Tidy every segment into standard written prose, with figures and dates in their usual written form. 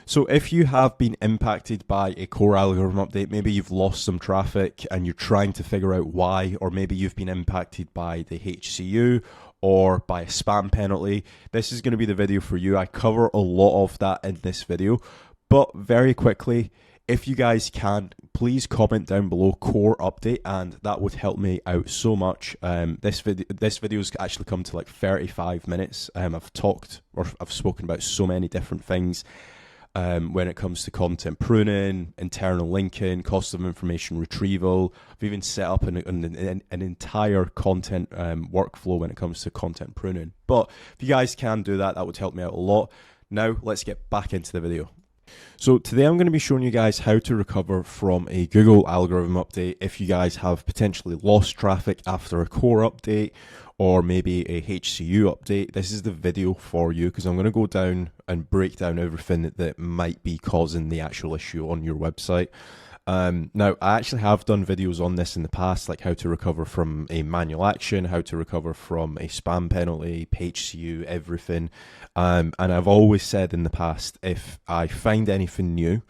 So if you have been impacted by a core algorithm update, maybe you've lost some traffic and you're trying to figure out why, or maybe you've been impacted by the HCU or by a spam penalty, this is going to be the video for you. I cover a lot of that in this video, but very quickly, if you guys can, please comment down below core update, and that would help me out so much. This video's actually come to like 35 minutes. I've spoken about so many different things when it comes to content pruning, internal linking, cost of information retrieval. I've even set up an entire content workflow when it comes to content pruning. But if you guys can do that, that would help me out a lot. Now, let's get back into the video. So today I'm going to be showing you guys how to recover from a Google algorithm update if you guys have potentially lost traffic after a core update or maybe a HCU update. This is the video for you because I'm going to go down and break down everything that might be causing the actual issue on your website. Now, I actually have done videos on this in the past, like how to recover from a manual action, how to recover from a spam penalty, HCU, everything. And I've always said in the past, if I find anything new,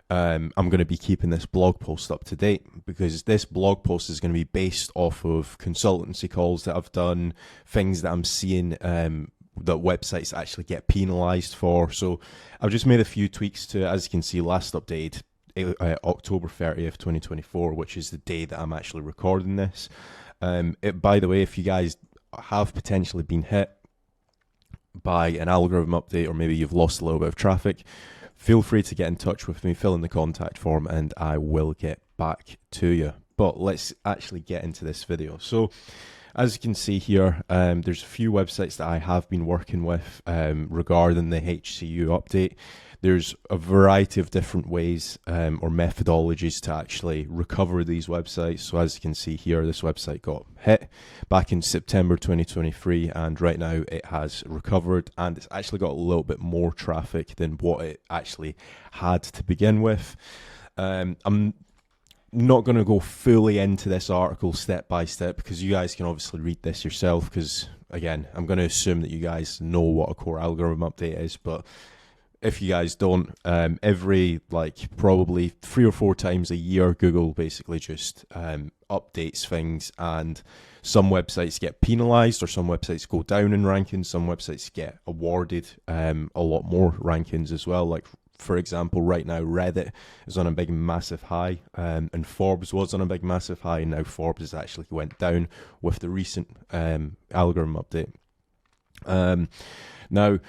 I'm going to be keeping this blog post up to date because this blog post is going to be based off of consultancy calls that I've done, things that I'm seeing that websites actually get penalized for. So I've just made a few tweaks to it. As you can see, last update, October 30th, 2024, which is the day that I'm actually recording this. By the way, if you guys have potentially been hit by an algorithm update or maybe you've lost a little bit of traffic, feel free to get in touch with me, fill in the contact form, and I will get back to you. But let's actually get into this video. So as you can see here, there's a few websites that I have been working with regarding the HCU update. There's a variety of different ways or methodologies to actually recover these websites. So as you can see here, this website got hit back in September 2023, and right now it has recovered, and it's actually got a little bit more traffic than what it actually had to begin with. I'm not going to go fully into this article step by step because you guys can obviously read this yourself, because again, I'm going to assume that you guys know what a core algorithm update is, but if you guys don't, every probably 3 or 4 times a year, Google basically just updates things, and some websites get penalized or some websites go down in rankings. Some websites get awarded a lot more rankings as well. Like, for example, right now Reddit is on a big massive high, and Forbes was on a big massive high, and now Forbes has actually went down with the recent algorithm update. Now,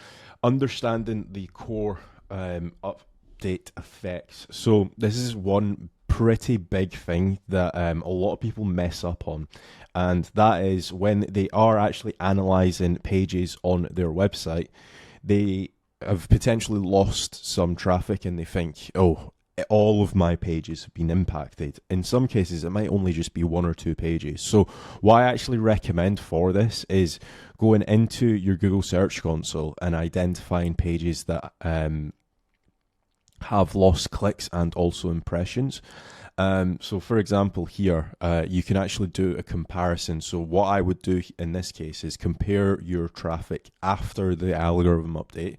understanding the core update effects. So this is one pretty big thing that a lot of people mess up on, and that is when they are actually analyzing pages on their website, they have potentially lost some traffic and they think, oh, all of my pages have been impacted. In some cases, it might only just be 1 or 2 pages. So what I actually recommend for this is going into your Google Search Console and identifying pages that have lost clicks and also impressions. So for example here, you can actually do a comparison. So what I would do in this case is compare your traffic after the algorithm update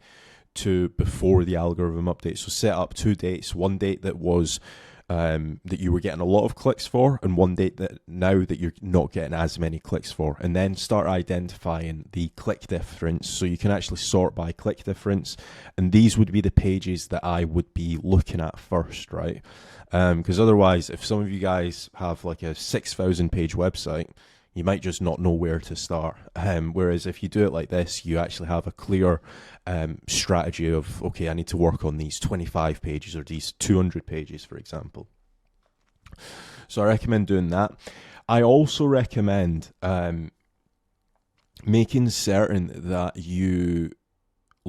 to before the algorithm update. So set up 2 dates, one date that was that you were getting a lot of clicks for, and one date that now that you're not getting as many clicks for, and then start identifying the click difference. So you can actually sort by click difference, and these would be the pages that I would be looking at first, right? Because otherwise, if some of you guys have like a 6,000 page website, you might just not know where to start. Whereas if you do it like this, you actually have a clear strategy of, okay, I need to work on these 25 pages or these 200 pages, for example. So I recommend doing that. I also recommend making certain that you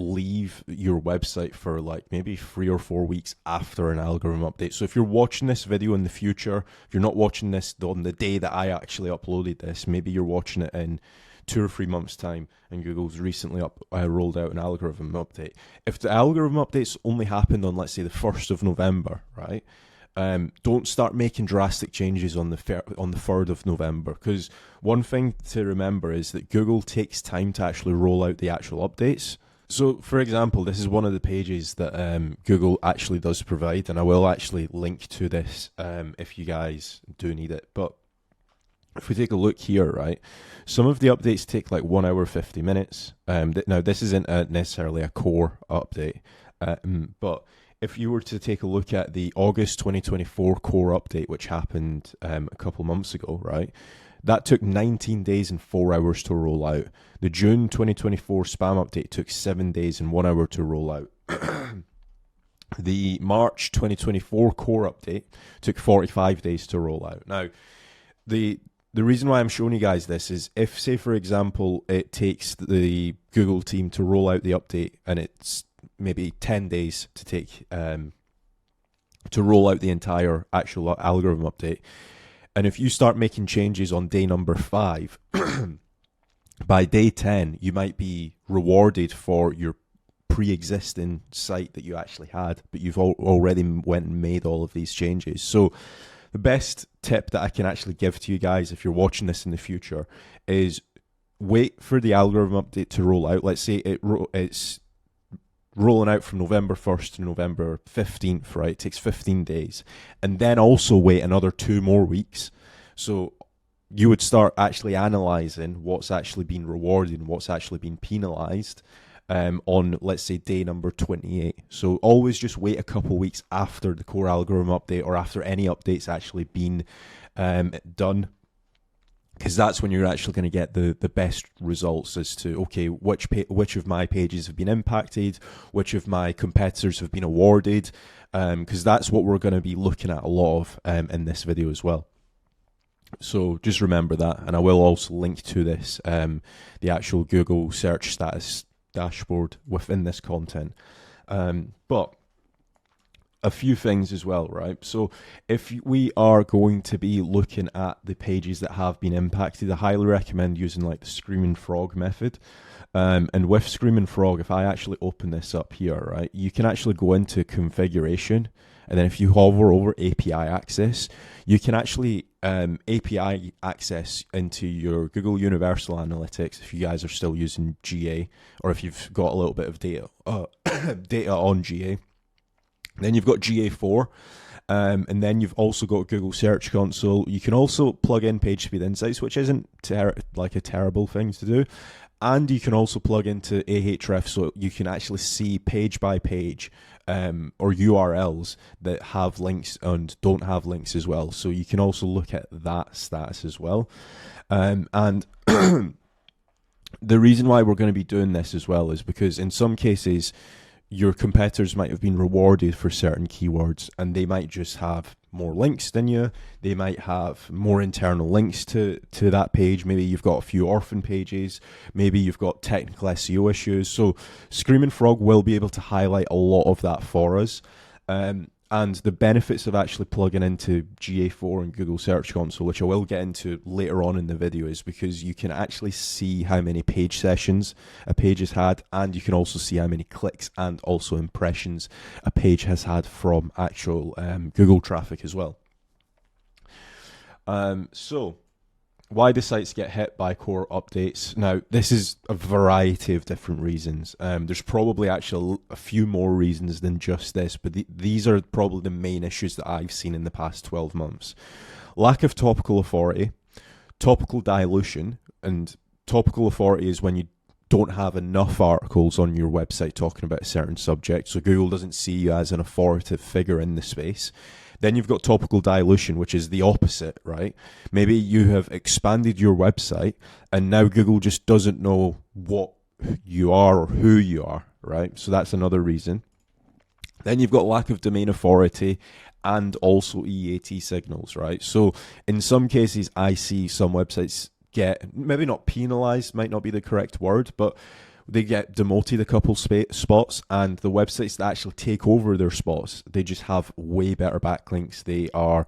leave your website for like maybe 3 or 4 weeks after an algorithm update. So if you're watching this video in the future, if you're not watching this on the day that I actually uploaded this, maybe you're watching it in 2 or 3 months time and Google's recently rolled out an algorithm update. If the algorithm updates only happened on, let's say, the 1st of November, right? Don't start making drastic changes on the 3rd of November, because one thing to remember is that Google takes time to actually roll out the actual updates. So, for example, this is one of the pages that Google actually does provide, and I will actually link to this if you guys do need it. But if we take a look here, right, some of the updates take like 1 hour, 50 minutes. Now, this isn't necessarily a core update, but if you were to take a look at the August 2024 core update, which happened a couple months ago, right, that took 19 days and 4 hours to roll out. The June 2024 spam update took 7 days and 1 hour to roll out. The March 2024 core update took 45 days to roll out. Now, the reason why I'm showing you guys this is if, say, for example, it takes the Google team to roll out the update and it's maybe 10 days to take to roll out the entire actual algorithm update, and if you start making changes on day number 5, by day 10, you might be rewarded for your pre-existing site that you actually had, but you've already went and made all of these changes. So the best tip that I can actually give to you guys if you're watching this in the future is wait for the algorithm update to roll out. Let's say it's rolling out from November 1st to November 15th, right? It takes 15 days. And then also wait another 2 more weeks. So you would start actually analyzing what's actually been rewarded and what's actually been penalized on, let's say, day number 28. So always just wait a couple weeks after the core algorithm update or after any updates actually been done, because that's when you're actually going to get the best results as to, okay, which of my pages have been impacted, which of my competitors have been awarded, because that's what we're going to be looking at a lot of in this video as well. So just remember that, and I will also link to this, the actual Google search status dashboard within this content. But a few things as well, right? So if we are going to be looking at the pages that have been impacted, I highly recommend using like the Screaming Frog method. And with Screaming Frog, if I actually open this up here, right, you can actually go into configuration, and then if you hover over API access, you can actually API access into your Google Universal Analytics if you guys are still using GA, or if you've got a little bit of data data on GA. Then you've got GA4, and then you've also got Google Search Console. You can also plug in PageSpeed Insights, which isn't like a terrible thing to do. And you can also plug into Ahref, so you can actually see page by page or URLs that have links and don't have links as well. So you can also look at that status as well. And the reason why we're going to be doing this as well is because in some cases, your competitors might have been rewarded for certain keywords, and they might just have more links than you. They might have more internal links to that page. Maybe you've got a few orphan pages. Maybe you've got technical SEO issues. So Screaming Frog will be able to highlight a lot of that for us. And the benefits of actually plugging into GA4 and Google Search Console, which I will get into later on in the video, is because you can actually see how many page sessions a page has had, and you can also see how many clicks and also impressions a page has had from actual Google traffic as well. So why do sites get hit by core updates? Now, this is a variety of different reasons. There's probably actually a few more reasons than just this, but these are probably the main issues that I've seen in the past 12 months. Lack of topical authority, topical dilution, and topical authority is when you don't have enough articles on your website talking about a certain subject, so Google doesn't see you as an authoritative figure in the space. Then you've got topical dilution, which is the opposite, right? Maybe you have expanded your website and now Google just doesn't know what you are or who you are, right? So that's another reason. Then you've got lack of domain authority and also EAT signals, right? So in some cases, I see some websites get, maybe not penalized, might not be the correct word, but they get demoted a couple spots, and the websites that actually take over their spots, they just have way better backlinks. They are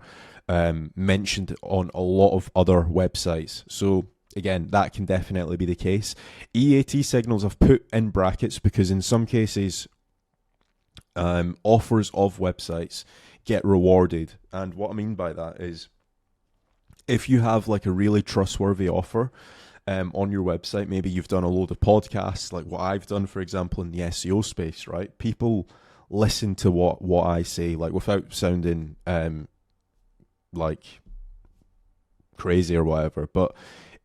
mentioned on a lot of other websites. So again, that can definitely be the case. EAT signals I've put in brackets because in some cases, offers of websites get rewarded. And what I mean by that is if you have like a really trustworthy offer, on your website. Maybe you've done a load of podcasts, like what I've done, for example, in the SEO space, right? People listen to what I say, like without sounding like crazy or whatever. But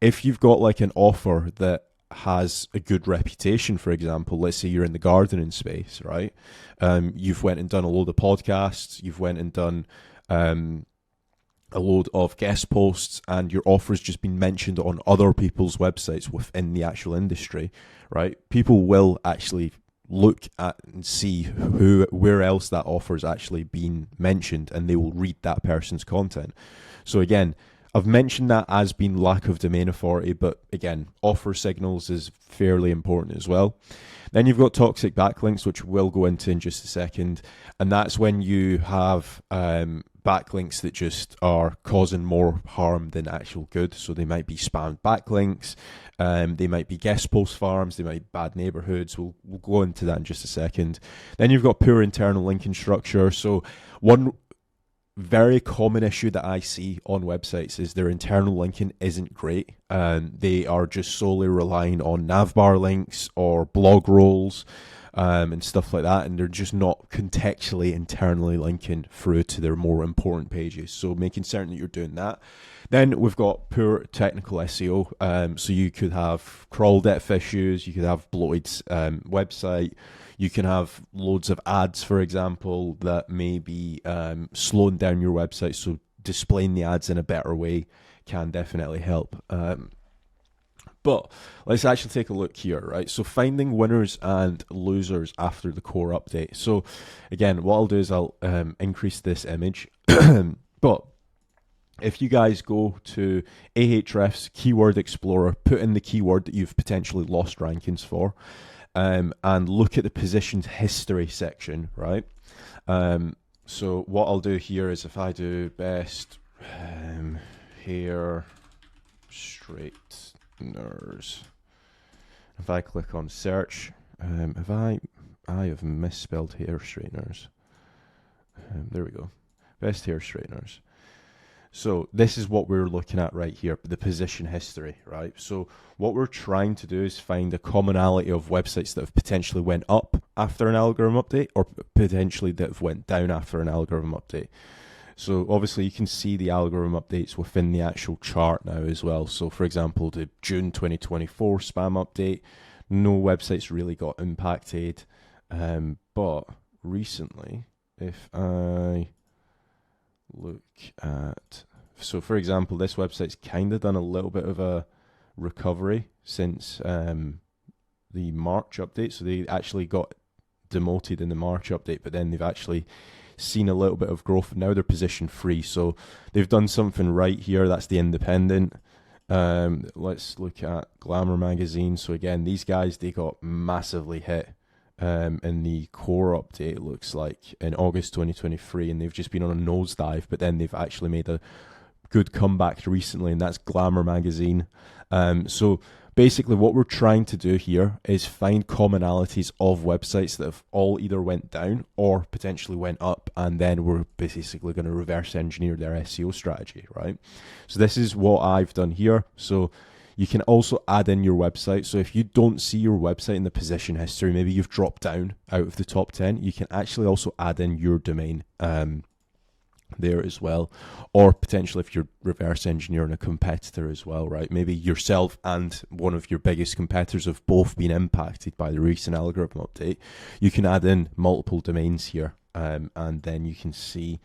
if you've got like an offer that has a good reputation, for example, let's say you're in the gardening space, right? You've went and done a load of podcasts, you've went and done a load of guest posts, and your offer's just been mentioned on other people's websites within the actual industry, right? People will actually look at and see where else that offer's actually been mentioned, and they will read that person's content. So again, I've mentioned that as being lack of domain authority, but again, offer signals is fairly important as well. Then you've got toxic backlinks, which we'll go into in just a second, and that's when you have backlinks that just are causing more harm than actual good. So they might be spam backlinks, they might be guest post farms, they might be bad neighborhoods. We'll go into that in just a second. Then you've got poor internal linking structure. So one very common issue that I see on websites is their internal linking isn't great. They are just solely relying on navbar links or blog rolls and stuff like that, and they're just not contextually internally linking through to their more important pages. So making certain that you're doing that. Then we've got poor technical SEO. So you could have crawl depth issues, you could have bloated website, you can have loads of ads, for example, that may be slowing down your website. So displaying the ads in a better way can definitely help. But let's actually take a look here, right? So finding winners and losers after the core update. So again, what I'll do is I'll increase this image. But if you guys go to Ahrefs Keyword Explorer, put in the keyword that you've potentially lost rankings for, and look at the positioned history section, right? So what I'll do here is if I do best hair straighteners, if I click on search, if I have misspelled hair straighteners. There we go, best hair straighteners. So this is what we're looking at right here, the position history, right? So what we're trying to do is find a commonality of websites that have potentially went up after an algorithm update or potentially that have went down after an algorithm update. So obviously you can see the algorithm updates within the actual chart now as well. So for example, the June 2024 spam update, no websites really got impacted. But recently, if I look at, so for example, this website's kind of done a little bit of a recovery since the March update. So they actually got demoted in the March update, but then they've actually seen a little bit of growth, and now they're position 3. So they've done something right here. That's the Independent. Let's look at Glamour magazine. So again, these guys, they got massively hit in the core update, it looks like, in August 2023, and they've just been on a nosedive, but then they've actually made a good comeback recently, and that's Glamour magazine. So basically what we're trying to do here is find commonalities of websites that have all either went down or potentially went up, and then we're basically going to reverse engineer their SEO strategy, right? So this is what I've done here. So you can also add in your website. So if you don't see your website in the position history, maybe you've dropped down out of the top 10, you can actually also add in your domain there as well. Or potentially if you're reverse engineering a competitor as well, right? Maybe yourself and one of your biggest competitors have both been impacted by the recent algorithm update. You can add in multiple domains here, and then you can see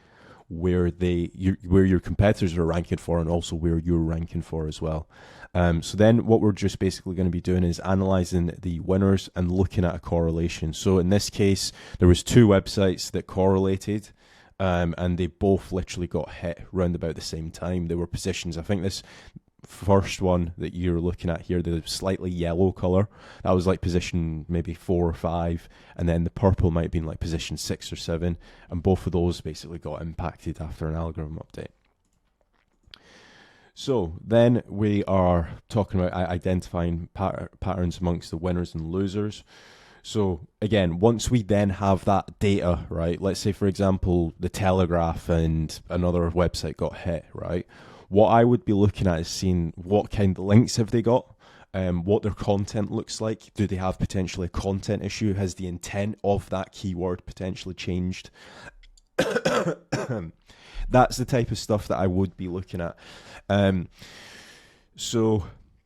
where your competitors are ranking for, and also where you're ranking for as well. So then what we're just basically going to be doing is analyzing the winners and looking at a correlation. So in this case, there was 2 websites that correlated, and they both literally got hit around about the same time. They were positions, I think this first one that you're looking at here, the slightly yellow color, that was like position maybe 4 or 5, and then the purple might have been like position 6 or 7, and both of those basically got impacted after an algorithm update. So then we are talking about identifying patterns amongst the winners and losers. So again, once we then have that data, right, let's say for example the Telegraph and another website got hit, right, what I would be looking at is seeing what kind of links have they got, what their content looks like. Do they have potentially a content issue? Has the intent of that keyword potentially changed? That's the type of stuff that I would be looking at. So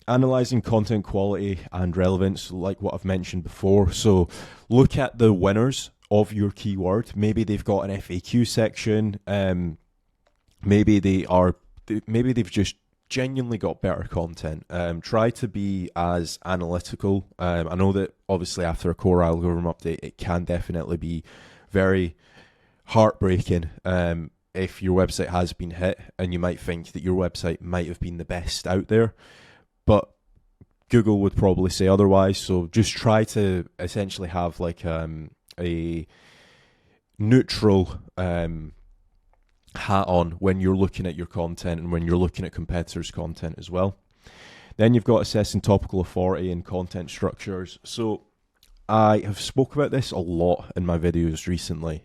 analyzing content quality and relevance, like what I've mentioned before. So look at the winners of your keyword. Maybe they've got an FAQ section. Maybe they've just genuinely got better content. Try to be as analytical. I know that obviously after a core algorithm update, it can definitely be very heartbreaking if your website has been hit, and you might think that your website might have been the best out there, but Google would probably say otherwise. So just try to essentially have like a neutral hat on when you're looking at your content and when you're looking at competitors' content as well. Then you've got assessing topical authority and content structures. So I have spoke about this a lot in my videos recently.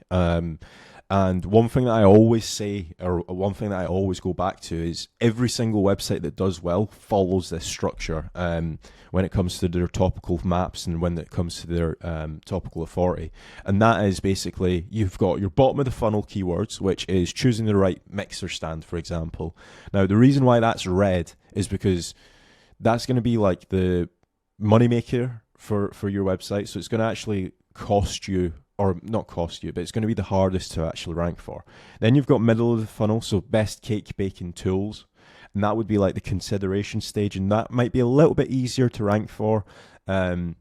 And one thing that I always say, or one thing that I always go back to, is every single website that does well follows this structure when it comes to their topical maps and when it comes to their topical authority. And that is basically, you've got your bottom of the funnel keywords, which is choosing the right mixer stand, for example. Now, the reason why that's red is because that's going to be like the moneymaker for your website. So it's going to actually cost you, or not cost you, but it's going to be the hardest to actually rank for. Then you've got middle of the funnel, so best cake baking tools, and that would be like the consideration stage, and that might be a little bit easier to rank for. And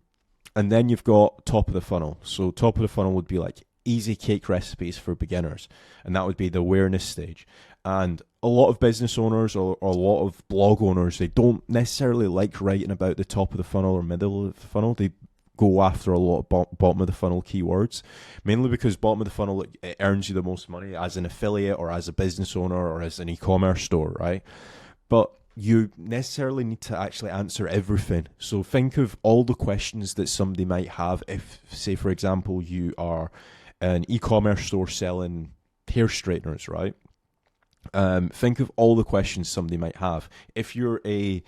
then you've got top of the funnel. So top of the funnel would be like easy cake recipes for beginners, and that would be the awareness stage. And a lot of business owners or a lot of blog owners, they don't necessarily like writing about the top of the funnel or middle of the funnel. They go after a lot of bottom of the funnel keywords, mainly because bottom of the funnel, it earns you the most money as an affiliate or as a business owner or as an e-commerce store, right? But you necessarily need to actually answer everything. So think of all the questions that somebody might have if, say, for example, you are an e-commerce store selling hair straighteners, right? Think of all the questions somebody might have. If you're a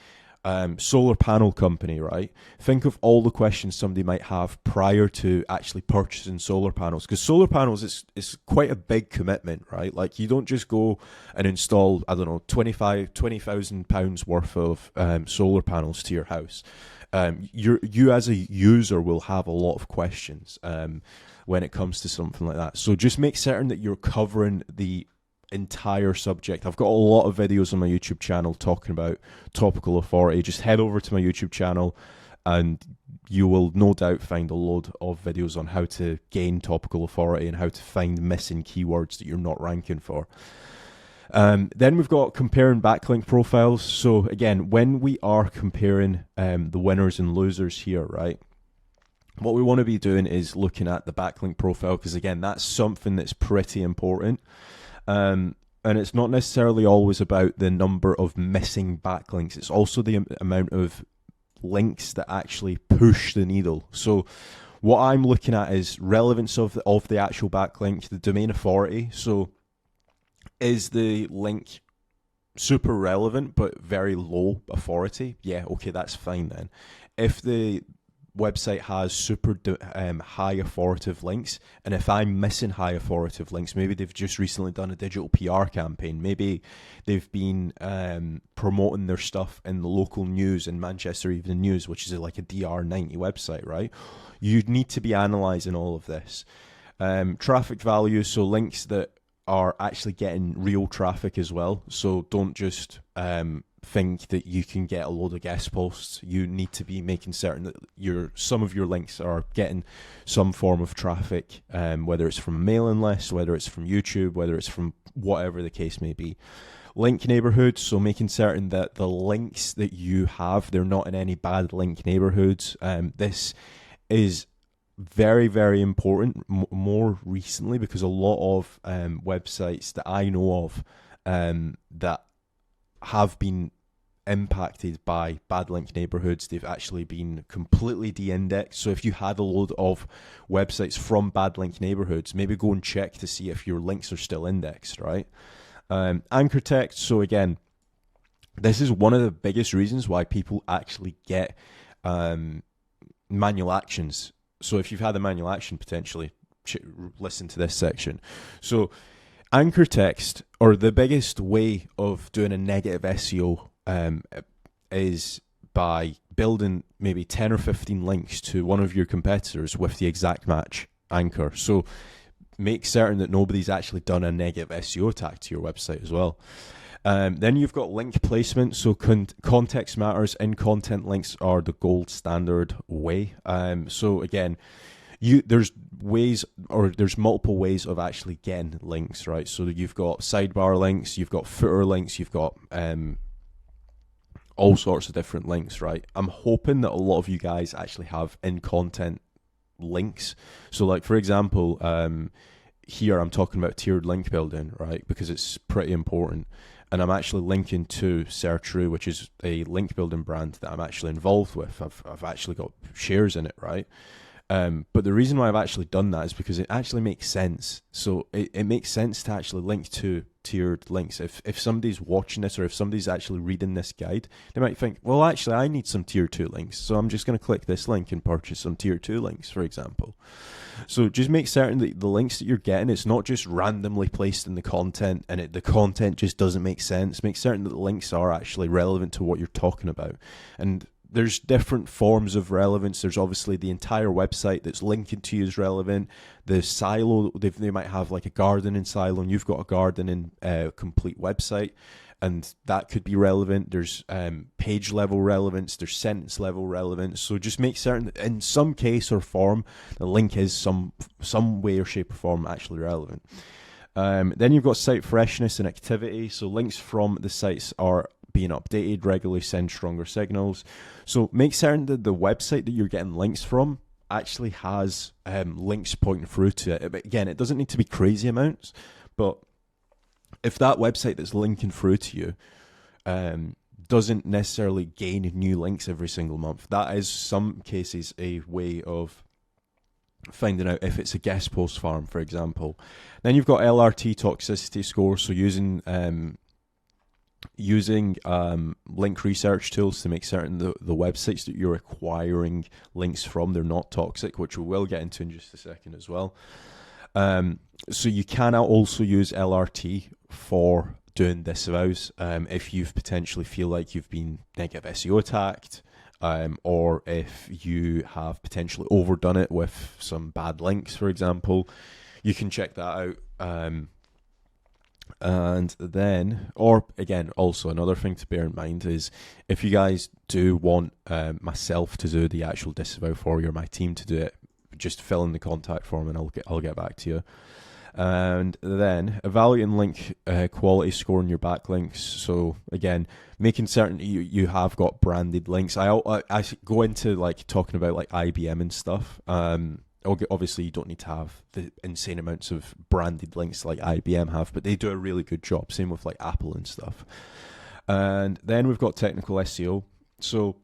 solar panel company, right? Think of all the questions somebody might have prior to actually purchasing solar panels, because solar panels is quite a big commitment, right? Like, you don't just go and install, I don't know, £20,000 worth of solar panels to your house. You as a user will have a lot of questions when it comes to something like that. So just make certain that you're covering the entire subject. I've got a lot of videos on my YouTube channel talking about topical authority. Just head over to my YouTube channel and you will no doubt find a load of videos on how to gain topical authority and how to find missing keywords that you're not ranking for. Then we've got comparing backlink profiles. So again, when we are comparing the winners and losers here, right, what we want to be doing is looking at the backlink profile, because again, that's something that's pretty important. And it's not necessarily always about the number of missing backlinks. It's also the amount of links that actually push the needle. So what I'm looking at is relevance of the actual backlink, the domain authority. So is the link super relevant but very low authority? Yeah, okay, that's fine then. If the website has super high authoritative links, and if I'm missing high authoritative links, maybe they've just recently done a digital PR campaign, maybe they've been promoting their stuff in the local news in Manchester Evening News, which is like a DR90 website, right? You need to be analysing all of this. Traffic values, so links that are actually getting real traffic as well. So don't just think that you can get a load of guest posts. You need to be making certain that some of your links are getting some form of traffic, whether it's from a mailing list, whether it's from YouTube, whether it's from whatever the case may be. Link neighborhoods, so making certain that the links that you have, they're not in any bad link neighborhoods. This is very, very important more recently, because a lot of websites that I know of that have been impacted by bad link neighborhoods, they've actually been completely de-indexed. So if you had a load of websites from bad link neighborhoods, maybe go and check to see if your links are still indexed, right? Anchor text, so again, This is one of the biggest reasons why people actually get manual actions. So if you've had a manual action, potentially listen to this section. So anchor text, or the biggest way of doing a negative SEO is by building maybe 10 or 15 links to one of your competitors with the exact match anchor. So make certain that nobody's actually done a negative SEO attack to your website as well. Then you've got link placement. So context matters. In content links are the gold standard way. So again, there's multiple ways of actually getting links, right? So you've got sidebar links, you've got footer links, you've got all sorts of different links, right? I'm hoping that a lot of you guys actually have in content links. So like, for example, here I'm talking about tiered link building, right? Because it's pretty important. And I'm actually linking to Searchroo, which is a link building brand that I'm actually involved with. I've actually got shares in it, right? But the reason why I've actually done that is because it actually makes sense. So it makes sense to actually link to tiered links. If somebody's watching this, or if somebody's actually reading this guide, they might think, well, actually, I need some tier 2 links. So I'm just going to click this link and purchase some tier 2 links, for example. So just make certain that the links that you're getting, it's not just randomly placed in the content and the content just doesn't make sense. Make certain that the links are actually relevant to what you're talking about. And there's different forms of relevance. There's obviously the entire website that's linking to you is relevant. The silo, they might have like a gardening silo, and you've got a gardening complete website, and that could be relevant. There's page level relevance. There's sentence level relevance. So just make certain that in some case or form, the link is some way or shape or form actually relevant. Then you've got site freshness and activity. So links from the sites are being updated regularly, send stronger signals. So make certain that the website that you're getting links from actually has links pointing through to it. But again, it doesn't need to be crazy amounts, but if that website that's linking through to you doesn't necessarily gain new links every single month, that is some cases a way of finding out if it's a guest post farm, for example. Then you've got LRT toxicity score, so using link research tools to make certain the websites that you're acquiring links from, they're not toxic, which we will get into in just a second as well. So you can also use LRT for doing disavows if you potentially feel like you've been negative SEO attacked, or if you have potentially overdone it with some bad links, for example. You can check that out. And then, or again, also another thing to bear in mind is if you guys do want myself to do the actual disavow for you, or my team to do it, just fill in the contact form and I'll get back to you. And then evaluating link quality, scoring your backlinks. So again, making certain you have got branded links. I go into like talking about like IBM and stuff. Obviously, you don't need to have the insane amounts of branded links like IBM have, but they do a really good job. Same with like Apple and stuff. And then we've got technical SEO. So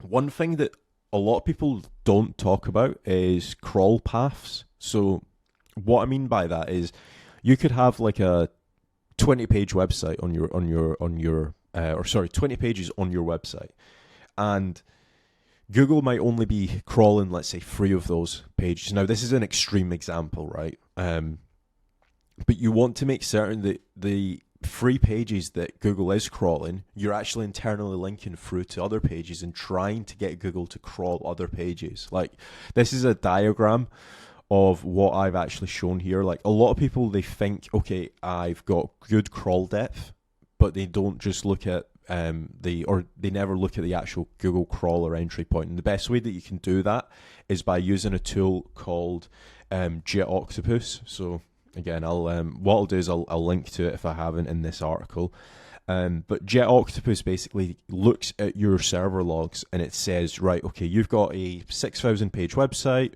one thing that a lot of people don't talk about is crawl paths. So what I mean by that is you could have like a 20-page website on your 20 pages on your website, and Google might only be crawling, let's say, 3 of those pages. Now, this is an extreme example, right? But you want to make certain that the 3 pages that Google is crawling, you're actually internally linking through to other pages and trying to get Google to crawl other pages. Like, this is a diagram of what I've actually shown here. Like, a lot of people, they think, okay, I've got good crawl depth, but they don't just look at they never look at the actual Google crawler entry point. And the best way that you can do that is by using a tool called JetOctopus. So again, what I'll do is I'll link to it if I haven't in this article. But JetOctopus basically looks at your server logs and it says, right, okay, you've got a 6,000 page website.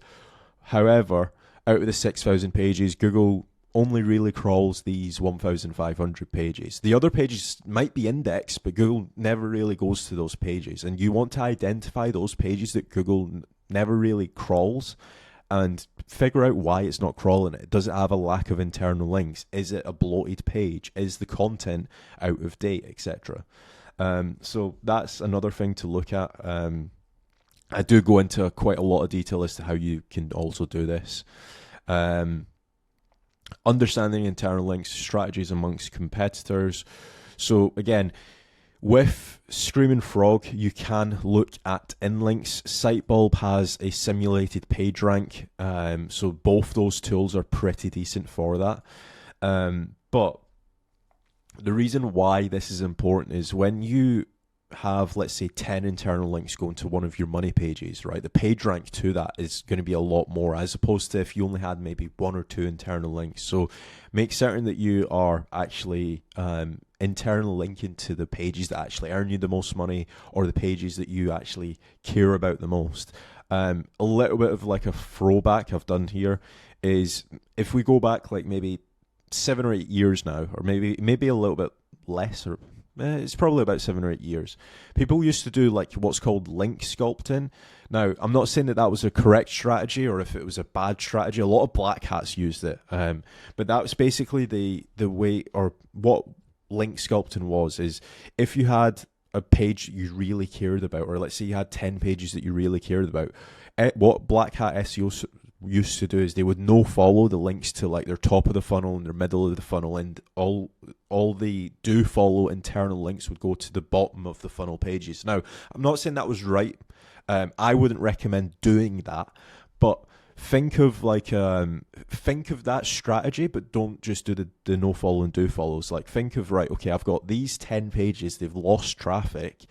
However, out of the 6,000 pages, Google only really crawls these 1,500 pages. The other pages might be indexed, but Google never really goes to those pages. And you want to identify those pages that Google never really crawls and figure out why it's not crawling it. Does it have a lack of internal links? Is it a bloated page? Is the content out of date, etc.? So that's another thing to look at. I do go into quite a lot of detail as to how you can also do this. Understanding internal links, strategies amongst competitors. So again, with Screaming Frog, you can look at inlinks. Sitebulb has a simulated page rank, so both those tools are pretty decent for that. But the reason why this is important is when you have, let's say, 10 internal links going to one of your money pages, right? The page rank to that is going to be a lot more, as opposed to if you only had maybe 1 or 2 internal links. So make certain that you are actually internal linking to the pages that actually earn you the most money, or the pages that you actually care about the most. A little bit of like a throwback I've done here is, if we go back like maybe 7 or 8 years now, or maybe a little bit less, or it's probably about 7 or 8 years, people used to do like what's called link sculpting. Now, I'm not saying that that was a correct strategy or if it was a bad strategy. A lot of black hats used it, but that was basically the way, or what link sculpting was, is if you had a page you really cared about, or let's say you had 10 pages that you really cared about, what black hat SEO used to do is they would no follow the links to like their top of the funnel and their middle of the funnel, and all the do follow internal links would go to the bottom of the funnel pages. Now, I'm not saying that was right. I wouldn't recommend doing that, but think of that strategy, but don't just do the no follow and do follows. Like, think of, right, okay, I've got these 10 pages, they've lost traffic.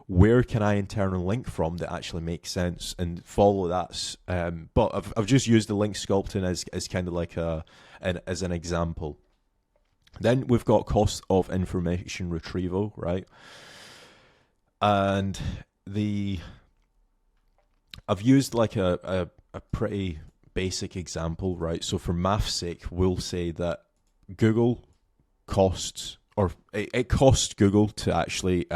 Where can I internal link from that actually makes sense, and follow that? But I've just used the link sculpting as kind of like as an example. Then we've got cost of information retrieval, right? And I've used like a pretty basic example, right? So for math's sake, we'll say that Google costs, or it costs Google to actually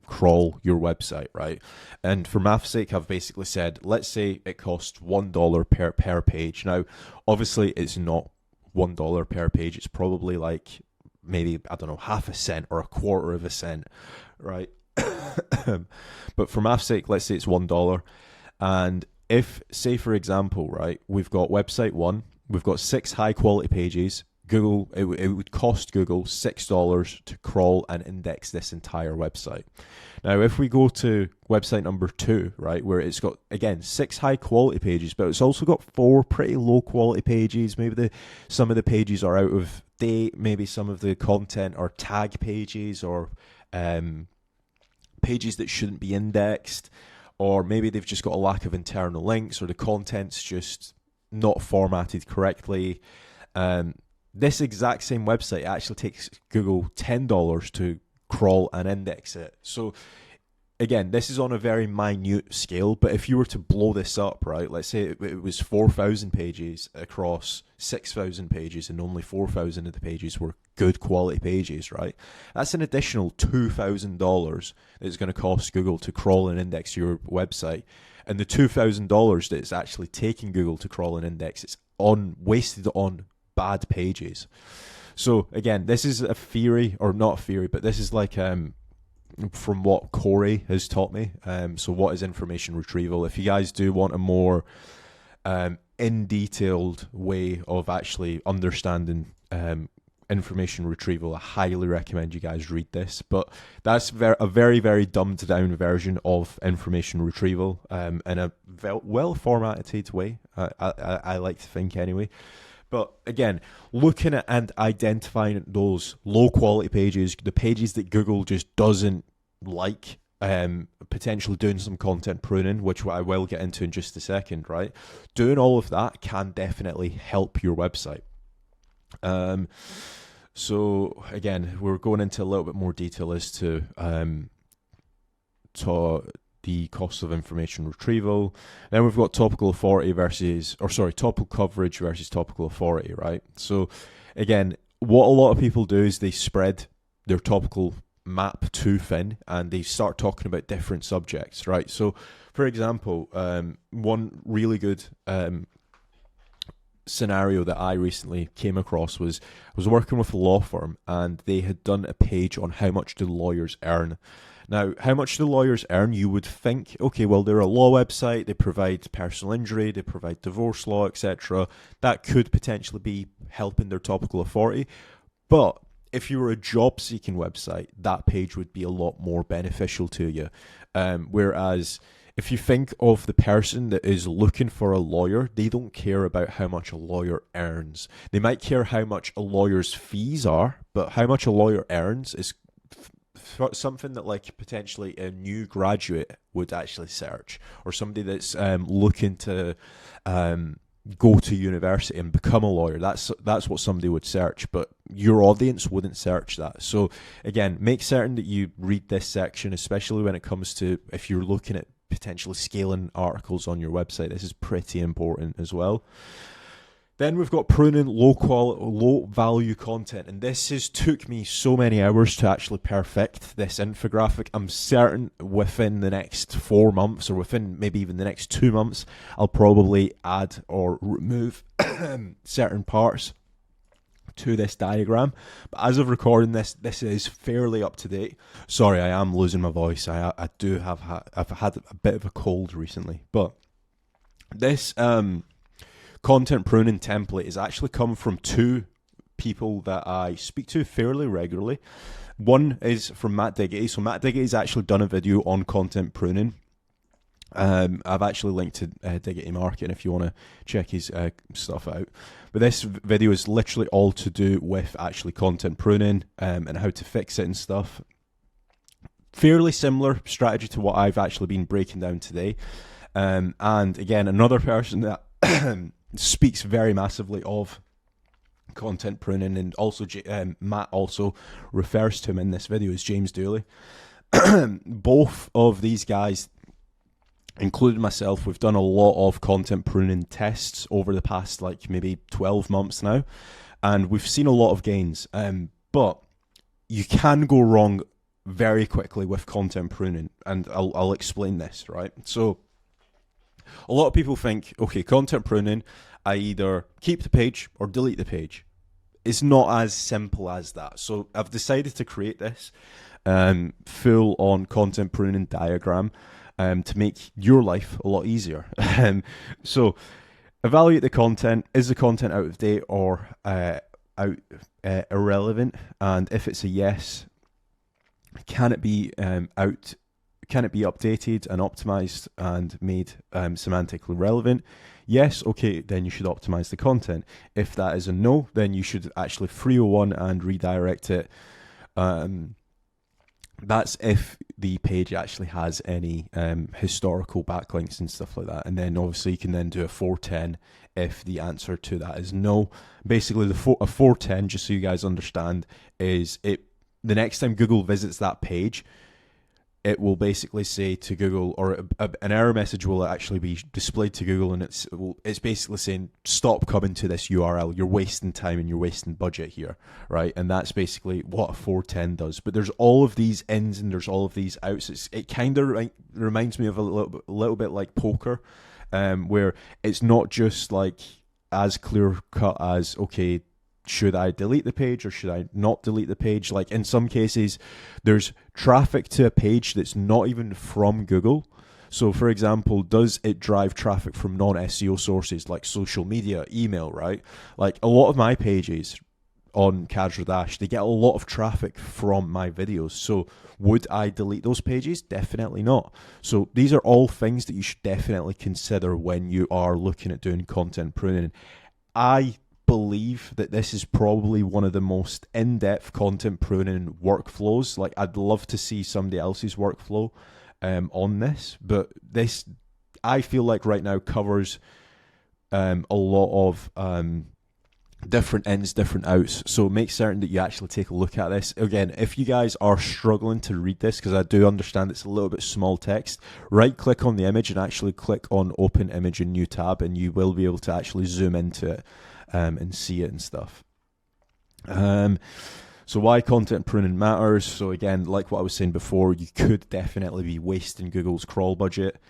crawl your website, right? And for math's sake, I've basically said, let's say it costs $1 per page. Now, obviously, it's not $1 per page. It's probably like maybe, I don't know, half a cent or a quarter of a cent, right? But for math's sake, let's say it's $1. And if, say for example, right, we've got website 1, we've got 6 high quality pages. Google, it would cost Google $6 to crawl and index this entire website. Now, if we go to website number 2, right, where it's got, again, 6 high quality pages, but it's also got 4 pretty low quality pages. Maybe some of the pages are out of date. Maybe some of the content are tag pages, or pages that shouldn't be indexed, or maybe they've just got a lack of internal links, or the content's just not formatted correctly. This exact same website actually takes Google $10 to crawl and index it. So again, this is on a very minute scale, but if you were to blow this up, right, let's say it was 4,000 pages across 6,000 pages, and only 4,000 of the pages were good quality pages, right? That's an additional $2,000 that is going to cost Google to crawl and index your website. And the $2,000 that it's actually taking Google to crawl and index, it's wasted on bad pages. So again, this is a theory, or not a theory, but this is like from what Corey has taught me. So what is information retrieval? If you guys do want a more in detailed way of actually understanding information retrieval, I highly recommend you guys read this. But that's a very, very dumbed down version of information retrieval, in a well formatted way. I like to think anyway. But again, looking at and identifying those low quality pages, the pages that Google just doesn't like, potentially doing some content pruning, which I will get into in just a second, right? Doing all of that can definitely help your website. So again, we're going into a little bit more detail as to the cost of information retrieval. Then we've got topical coverage versus topical authority, right? So again, what a lot of people do is they spread their topical map too thin, and they start talking about different subjects, right? So for example, one really good scenario that I recently came across was I was working with a law firm, and they had done a page on how much do lawyers earn. Now, how much do lawyers earn? You would think, okay, well, they're a law website, they provide personal injury, they provide divorce law, etc. That could potentially be helping their topical authority. But if you were a job-seeking website, that page would be a lot more beneficial to you. Whereas if you think of the person that is looking for a lawyer, they don't care about how much a lawyer earns. They might care how much a lawyer's fees are, but how much a lawyer earns is something that like potentially a new graduate would actually search, or somebody that's looking to go to university and become a lawyer. That's what somebody would search, but your audience wouldn't search that. So again, make certain that you read this section, especially when it comes to if you're looking at potentially scaling articles on your website. This is pretty important as well. Then we've got pruning low value content, and this has took me so many hours to actually perfect this infographic. I'm certain within the next 4 months, or within maybe even the next 2 months, I'll probably add or remove certain parts to this diagram. But as of recording this is fairly up to date. Sorry, I am losing my voice. I've had a bit of a cold recently, but this content pruning template is actually come from two people that I speak to fairly regularly. One is from Matt Diggity. So Matt Diggity's actually done a video on content pruning. I've actually linked to Diggity Marketing if you want to check his stuff out. But this video is literally all to do with actually content pruning and how to fix it and stuff. Fairly similar strategy to what I've actually been breaking down today. And again, another person that speaks very massively of content pruning, and also Matt also refers to him in this video as James Dooley. Both of these guys, including myself, we've done a lot of content pruning tests over the past like maybe 12 months now, and we've seen a lot of gains. But you can go wrong very quickly with content pruning, and I'll explain this, right? So a lot of people think, okay, content pruning, I either keep the page or delete the page. It's not as simple as that. So I've decided to create this full-on content pruning diagram to make your life a lot easier. So evaluate the content. Is the content out of date or irrelevant? And if it's a yes, can it be Can it be updated and optimized and made semantically relevant? Yes, okay, then you should optimize the content. If that is a no, then you should actually 301 and redirect it. That's if the page actually has any historical backlinks and stuff like that. And then obviously you can then do a 410 if the answer to that is no. Basically, a 410, just so you guys understand, is the next time Google visits that page, it will basically say to Google, or an error message will actually be displayed to Google, and it's basically saying, stop coming to this URL. You're wasting time and you're wasting budget here, right? And that's basically what a 410 does. But there's all of these ins and there's all of these outs. It kind of reminds me of a little bit like poker, where it's not just like as clear cut as, okay, should I delete the page or should I not delete the page? Like in some cases, there's traffic to a page that's not even from Google. So for example, does it drive traffic from non-SEO sources like social media, email, right? Like a lot of my pages on Casual Dash, they get a lot of traffic from my videos. So would I delete those pages? Definitely not. So these are all things that you should definitely consider when you are looking at doing content pruning. I believe that this is probably one of the most in-depth content pruning workflows. Like I'd love to see somebody else's workflow on this, but this I feel like right now covers a lot of different ins, different outs. So make certain that you actually take a look at this. Again, if you guys are struggling to read this, because I do understand it's a little bit small text, right click on the image and actually click on open image in new tab, and you will be able to actually zoom into it and see it and stuff. So why content pruning matters. So again, like what I was saying before, you could definitely be wasting Google's crawl budget,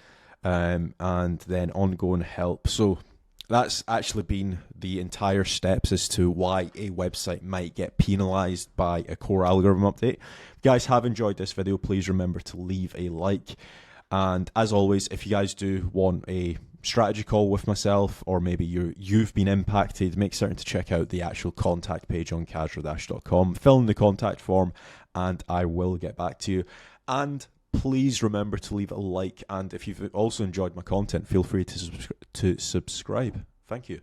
and then ongoing help. So That's actually been the entire steps as to why a website might get penalized by a core algorithm update. If you guys have enjoyed this video, please remember to leave a like. And as always, if you guys do want a strategy call with myself, or maybe you've been impacted, make certain to check out the actual contact page on casualdash.com. Fill in the contact form and I will get back to you. And please remember to leave a like, and if you've also enjoyed my content, feel free to subscribe. Thank you.